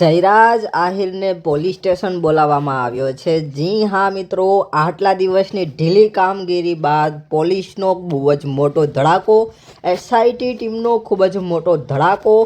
Jayraj આહિરને police station બોલાવવામાં આવ્યો છે। જી હા મિત્રો, આટલા દિવસની ઢીલી કામગીરી બાદ પોલીસનો બહુ જ મોટો ધડાકો, એસઆઈટી ટીમનો ખૂબ જ મોટો ધડાકો।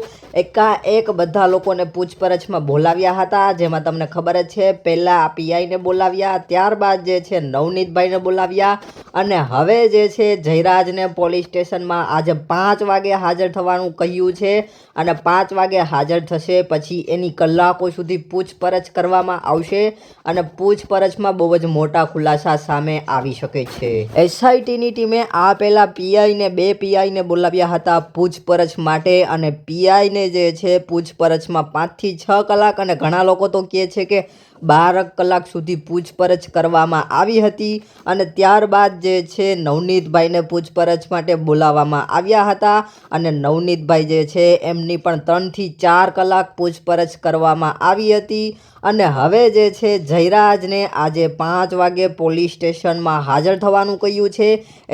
એકાએક બધા લોકોને પૂછપરછમાં બોલાવ્યા હતા, જેમાં તમને ખબર જ છે પહેલાં પીઆઈને બોલાવ્યા, ત્યારબાદ જે છે નવનીતભાઈને બોલાવ્યા અને હવે જે છે જયરાજને પોલીસ સ્ટેશનમાં આજે 5 વાગે હાજર થવાનું કહ્યું છે અને 5 વાગે હાજર થશે પછી એની કલાકો સુધી પૂછપરછ કરવામાં આવશે અને પૂછપરછમાં બહુ જ મોટા ખુલાસા સામે આવી શકે છે। એસઆઈટીની ટીમે આ પહેલાં પીઆઈને 2 પીઆઈને બોલાવ્યા હતા પૂછપરછ માટે અને પીઆઈને જે છે પૂછપરછમાં 5 થી 6 કલાક અને ઘણા લોકો તો કહે છે કે 12 કલાક સુધી પૂછપરછ કરવામાં આવી હતી અને ત્યારબાદ જે છે નવનીતભાઈને પૂછપરછ માટે બોલાવવામાં આવ્યા હતા અને નવનીતભાઈ જે છે એમની પણ 3 થી 4 કલાક પૂછપરછ કરવામાં આવી હતી અને હવે જે છે જયરાજને આજે 5 વાગે પોલીસ સ્ટેશનમાં હાજર થવાનું કહ્યું છે।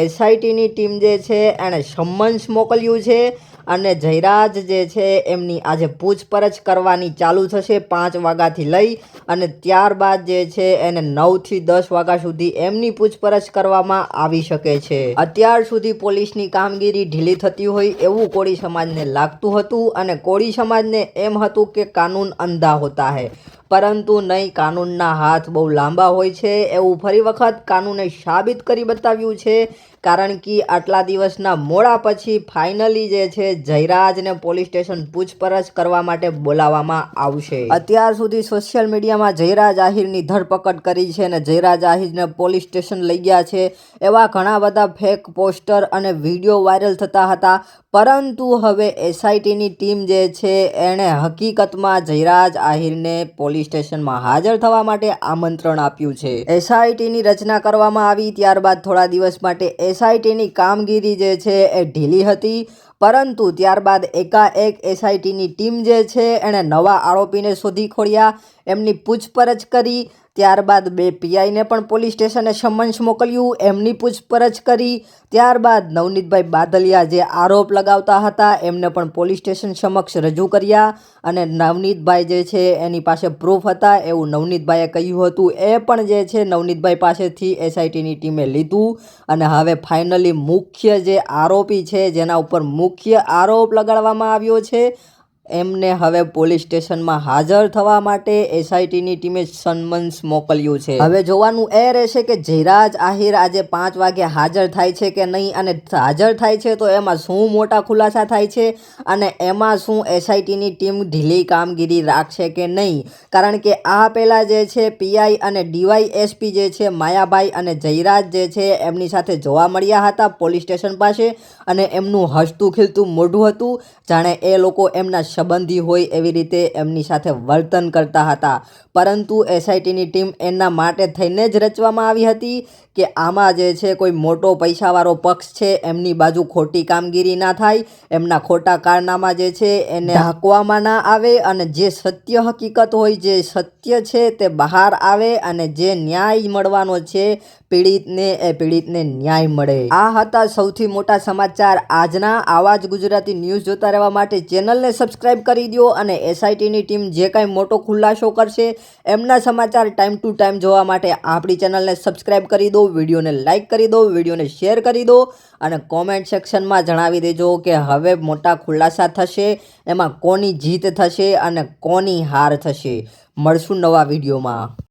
એસઆઈટીની ટીમ જે છે એણે સમન્સ મોકલ્યું છે અને જયરાજ જે છે એમની આજે પૂછપરછ કરવાની ચાલુ થશે 5 વાગ્યાથી લઈ અને ત્યારબાદ જે છે એને 9 થી 10 વાગ્યા સુધી એમની પૂછપરછ કરવામાં આવી શકે છે। અત્યાર સુધી પોલીસની કામગીરી ઢીલી થતી હોય એવું કોળી સમાજને લાગતું હતું અને કોળી સમાજને એમ હતું કે કાનૂન અંધા હોતા હૈ, પરંતુ નહીં, કાનૂનના હાથ બહુ લાંબા હોય છે એવું ફરી વખત કાનૂને સાબિત કરી બતાવ્યું છે। કારણ કે આટલા દિવસના મોડા પછી ફાઇનલી જે છે જયરાજને પોલીસ સ્ટેશન પૂછપરછ કરવા માટે બોલાવવામાં આવશે। અત્યાર સુધી સોશિયલ મીડિયામાં જયરાજ આહિરની ધરપકડ કરી છે અને જયરાજ આહિરને પોલીસ સ્ટેશન લઈ ગયા છે એવા ઘણા બધા ફેક પોસ્ટર અને વિડીયો વાયરલ થતા હતા, પરંતુ હવે એસઆઈટીની ટીમ જે છે એણે હકીકતમાં જયરાજ આહિરને પોલીસ સ્ટેશનમાં હાજર થવા માટે આમંત્રણ આપ્યું છે। એસઆઈટીની રચના કરવામાં આવી ત્યારબાદ થોડા દિવસ માટે એસઆઈટીની કામગીરી જે છે એ ઢીલી હતી, પરંતુ ત્યારબાદ એકાએક એસઆઈટીની ટીમ જે છે એણે નવા આરોપીને શોધી ખોળ્યા, એમની પૂછપરછ કરી, ત્યારબાદ 2 પીઆઈને પણ પોલીસ સ્ટેશને સમન્સ મોકલ્યું, એમની પૂછપરછ કરી, ત્યારબાદ નવનીતભાઈ બાદલિયા જે આરોપ લગાવતા હતા એમને પણ પોલીસ સ્ટેશન સમક્ષ રજૂ કર્યા અને નવનીતભાઈ જે છે એની પાસે પ્રૂફ હતા એવું નવનીતભાઈએ કહ્યું હતું, એ પણ જે છે નવનીતભાઈ પાસેથી એસઆઈટીની ટીમે લીધું અને હવે ફાઇનલી મુખ્ય જે આરોપી છે, જેના ઉપર મુખ્ય આરોપ લગાડવામાં આવ્યો છે, એમને હવે પોલીસ સ્ટેશનમાં હાજર થવા માટે એસઆઈટીની ટીમે સમન્સ મોકલ્યું છે। હવે જોવાનું એ રહેશે કે જયરાજ આહિર આજે 5 વાગે હાજર થાય છે કે નહીં અને હાજર થાય છે તો એમાં શું મોટા ખુલાસા થાય છે અને એમાં શું એસઆઈટીની ટીમ ઢીલી કામગીરી રાખશે કે નહીં, કારણ કે આ પહેલાં જે છે પીઆઈ અને ડીવાયએસપી જે છે માયાભાઈ અને જયરાજ જે છે એમની સાથે જોવા મળ્યા હતા પોલીસ સ્ટેશન પાસે અને એમનું હસતું ખીલતું મોઢું હતું, જાણે એ લોકો એમના સંબંધી હોય એવી રીતે એમની સાથે વર્તન કરતા હતા, પરંતુ એસઆઈટીની ટીમ એના માટે થઈને જ રચવામાં આવી હતી કે આમાં જે છે કોઈ મોટો પૈસાવાળો પક્ષ છે એમની બાજુ ખોટી કામગીરી ના થાય, એમના ખોટા કારનામા જે છે એને ઢાંકવામાં ના આવે અને જે સત્ય હકીકત હોય, જે સત્ય છે તે બહાર આવે અને જે ન્યાય મળવાનો છે પીડિતને ન્યાય મળે। આ હતા સૌથી મોટા સમાચાર આજના। આવા જ ગુજરાતી ન્યૂઝ જોતા રહેવા માટે ચેનલને સબસ્ક્રાઇબ કરી દો અને એસઆઈટીની ટીમ જે કાંઈ મોટો ખુલાસો કરશે એમના સમાચાર ટાઈમ ટુ ટાઈમ જોવા માટે આપણી ચેનલને સબસ્ક્રાઇબ કરી દો, વિડીયોને લાઇક કરી દો, વિડીયોને શેર કરી દો અને કોમેન્ટ સેક્શનમાં જણાવી દેજો કે હવે મોટા ખુલાસા થશે, એમાં કોની જીત થશે અને કોની હાર થશે। મળશું નવા વિડીયોમાં।